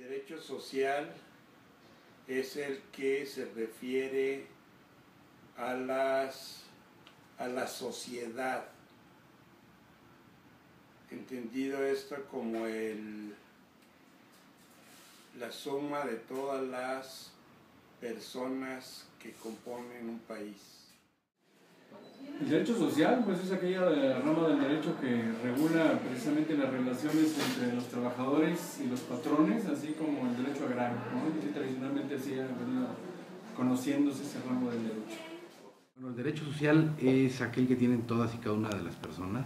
derecho social es el que se refiere a la sociedad, entendido esto como la suma de todas las personas que componen un país. El derecho social, pues es aquella rama del derecho que regula precisamente las relaciones entre los trabajadores y los patrones, así como el derecho agrario, ¿no? Y tradicionalmente así ha venido conociéndose ese ramo del derecho. Bueno, el derecho social es aquel que tienen todas y cada una de las personas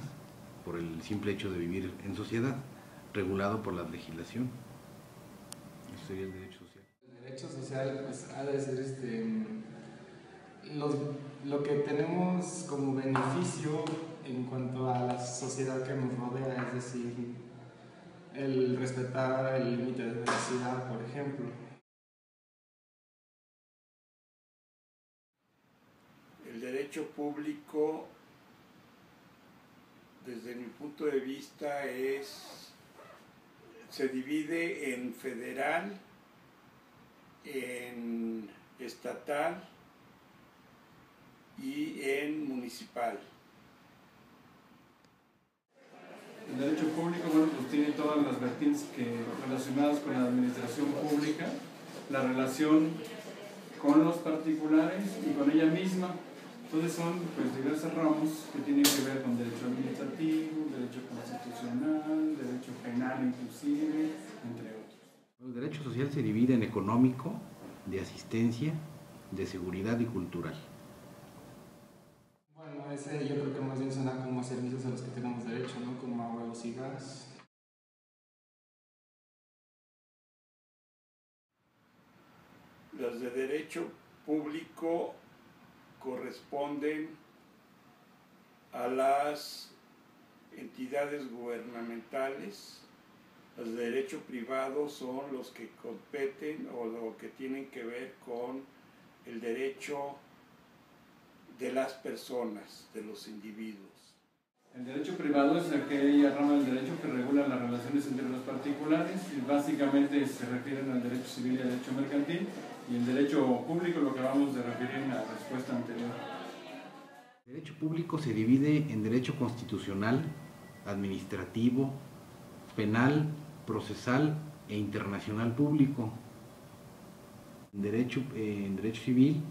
por el simple hecho de vivir en sociedad, regulado por la legislación. Eso sería el derecho social. El derecho social pues, ha de ser lo que tenemos como beneficio en cuanto a la sociedad que nos rodea, es decir, el respetar el límite de velocidad, por ejemplo. El derecho público, desde mi punto de vista, se divide en federal, en estatal y en municipal. El derecho público, bueno, pues tiene todas las vertientes relacionadas con la administración pública, la relación con los particulares y con ella misma. Entonces son pues diversos ramos que tienen que ver con derecho administrativo, derecho constitucional, derecho penal inclusive, entre otros. El derecho social se divide en económico, de asistencia, de seguridad y cultural. Bueno, ese yo creo que más bien suena como servicios a los que tenemos derecho, ¿no? Como agua, luz y gas. Los de derecho público corresponden a las entidades gubernamentales. Los de derecho privado son los que competen o lo que tienen que ver con el derecho de las personas, de los individuos. El derecho privado es aquella rama del derecho que regula las relaciones entre los particulares y básicamente se refieren al derecho civil y al derecho mercantil, y el derecho público lo que vamos a referir en la respuesta anterior. El derecho público se divide en derecho constitucional, administrativo, penal, procesal e internacional público. En derecho civil,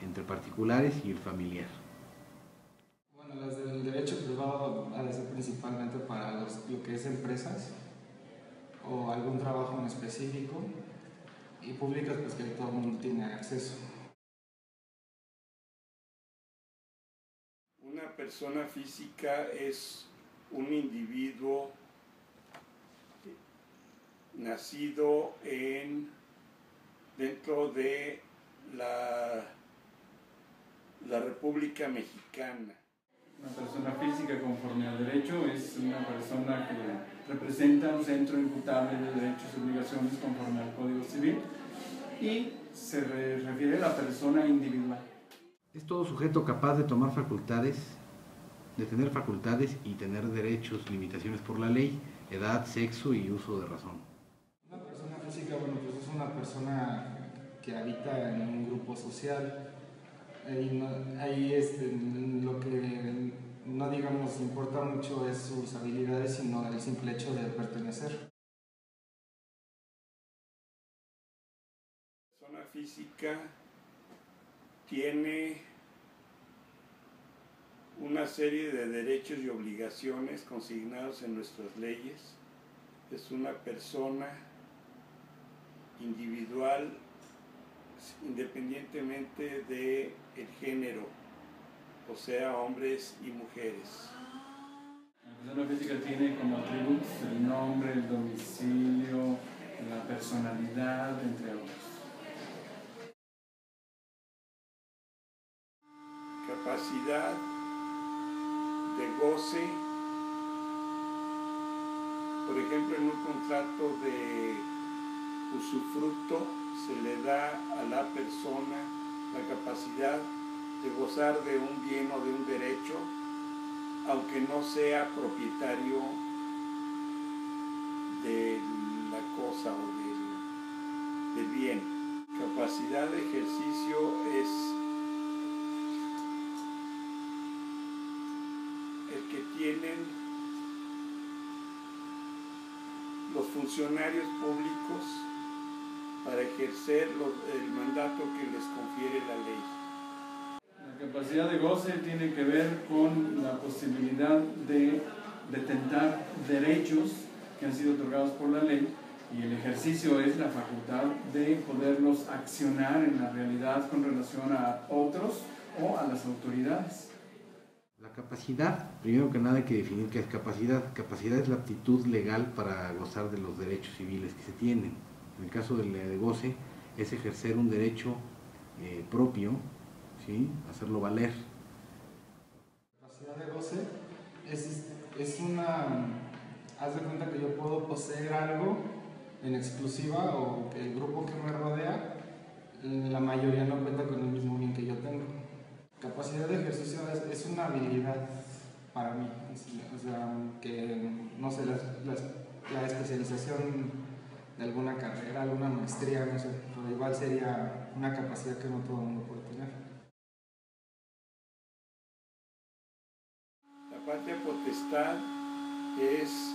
entre particulares y el familiar. Bueno, las del derecho privado ha de ser principalmente para lo que es empresas o algún trabajo en específico, y públicas pues que todo el mundo tiene acceso. Una persona física es un individuo nacido dentro de la República Mexicana. Una persona física conforme al derecho es una persona que representa un centro imputable de derechos y obligaciones conforme al Código Civil y se refiere a la persona individual. Es todo sujeto capaz de tomar facultades, de tener facultades y tener derechos, limitaciones por la ley, edad, sexo y uso de razón. Una persona física, bueno, pues es una persona que habita en un grupo social. Lo que no digamos importa mucho es sus habilidades, sino el simple hecho de pertenecer. La persona física tiene una serie de derechos y obligaciones consignados en nuestras leyes. Es una persona individual independientemente del género, o sea, hombres y mujeres. La persona física tiene como atributos el nombre, el domicilio, la personalidad, entre otros. Capacidad de goce, por ejemplo, en un contrato de usufructo se le da a la persona la capacidad de gozar de un bien o de un derecho, aunque no sea propietario de la cosa o del bien. Capacidad de ejercicio es el que tienen los funcionarios públicos para ejercer el mandato que les confiere la ley. La capacidad de goce tiene que ver con la posibilidad de detentar derechos que han sido otorgados por la ley, y el ejercicio es la facultad de poderlos accionar en la realidad con relación a otros o a las autoridades. La capacidad, primero que nada hay que definir qué es capacidad. Capacidad es la aptitud legal para gozar de los derechos civiles que se tienen. En el caso de goce es ejercer un derecho propio, ¿sí? Hacerlo valer. La capacidad de goce es una... Haz de cuenta que yo puedo poseer algo en exclusiva, o que el grupo que me rodea, la mayoría no cuenta con el mismo bien que yo tengo. Capacidad de ejercicio es una habilidad para mí, o sea, que no sé, la especialización de alguna carrera, alguna maestría, no sé, pero igual sería una capacidad que no todo el mundo puede tener. La patria potestad es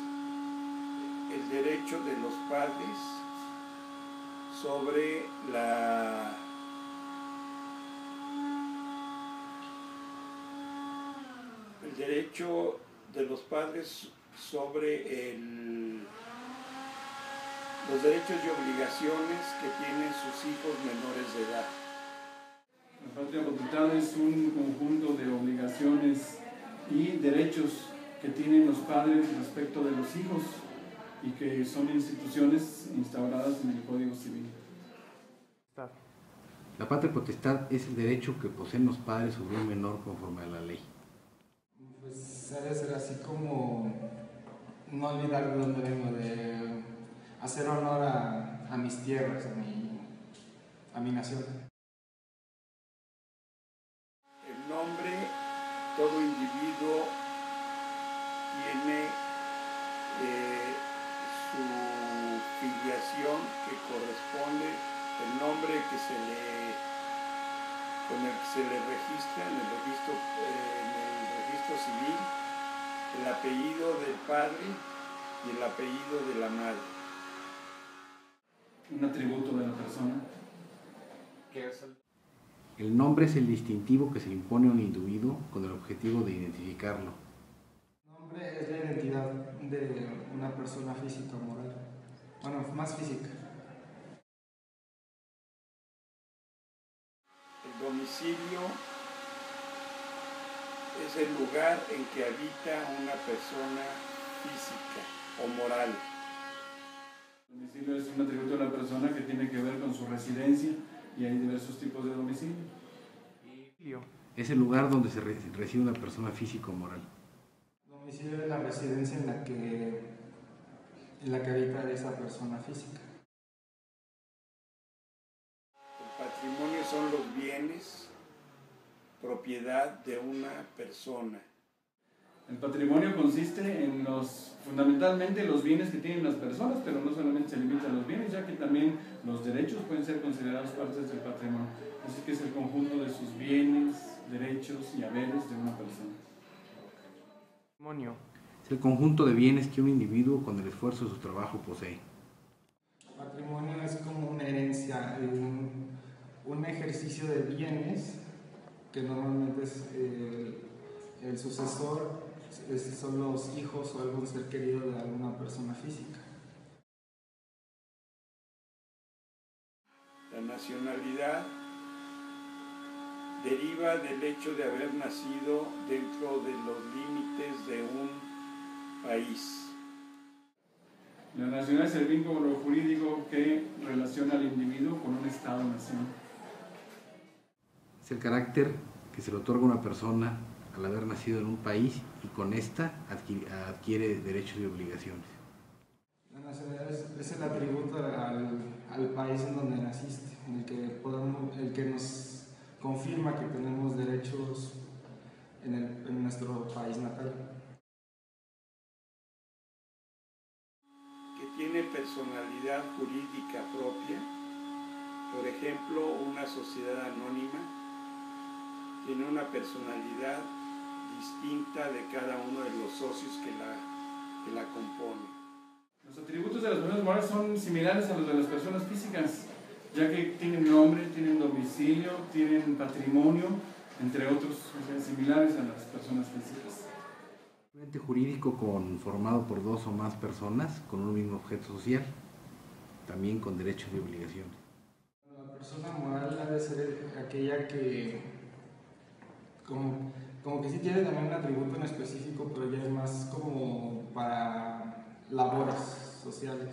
el derecho de los padres sobre el derecho de los padres sobre los derechos y obligaciones que tienen sus hijos menores de edad. La patria potestad es un conjunto de obligaciones y derechos que tienen los padres respecto de los hijos y que son instituciones instauradas en el Código Civil. La patria potestad es el derecho que poseen los padres sobre un menor conforme a la ley. Pues debe ser así como no olvidar de dónde vengo, de hacer honor a mis tierras, a mi nación. El nombre, todo individuo tiene su filiación que corresponde, el nombre con el que se le registra en el registro civil, el apellido del padre y el apellido de la madre. Un atributo de la persona. El nombre es el distintivo que se le impone a un individuo con el objetivo de identificarlo. El nombre es la identidad de una persona física o moral. Bueno, más física. El domicilio es el lugar en que habita una persona física o moral. El domicilio es un atributo de la persona que tiene que ver con su residencia, y hay diversos tipos de domicilio. Es el lugar donde se reside una persona física o moral. Domicilio es la residencia en la que habita esa persona física. El patrimonio son los bienes, propiedad de una persona. El patrimonio consiste en fundamentalmente los bienes que tienen las personas, pero no solamente se limita a los bienes, ya que también los derechos pueden ser considerados partes del patrimonio. Así que es el conjunto de sus bienes, derechos y haberes de una persona. Patrimonio. Es el conjunto de bienes que un individuo con el esfuerzo de su trabajo posee. Patrimonio es como una herencia, un ejercicio de bienes que normalmente es el sucesor, son los hijos o algún ser querido de alguna persona física. La nacionalidad deriva del hecho de haber nacido dentro de los límites de un país. La nacionalidad es el vínculo jurídico que relaciona al individuo con un Estado-nación. Es el carácter que se le otorga a una persona al haber nacido en un país y con esta adquiere derechos y obligaciones. La nacionalidad es el atributo al país en donde naciste, el que nos confirma que tenemos derechos en nuestro país natal. Que tiene personalidad jurídica propia. Por ejemplo, una sociedad anónima tiene una personalidad distinta de cada uno de los socios que la componen. Los atributos de las personas morales son similares a los de las personas físicas, ya que tienen nombre, tienen domicilio, tienen patrimonio, entre otros, similares a las personas físicas. Un ente jurídico formado por dos o más personas con un mismo objeto social, también con derechos y obligaciones. La persona moral ha de ser aquella que como que sí tiene también un atributo en específico, pero ya es más como para labores sociales.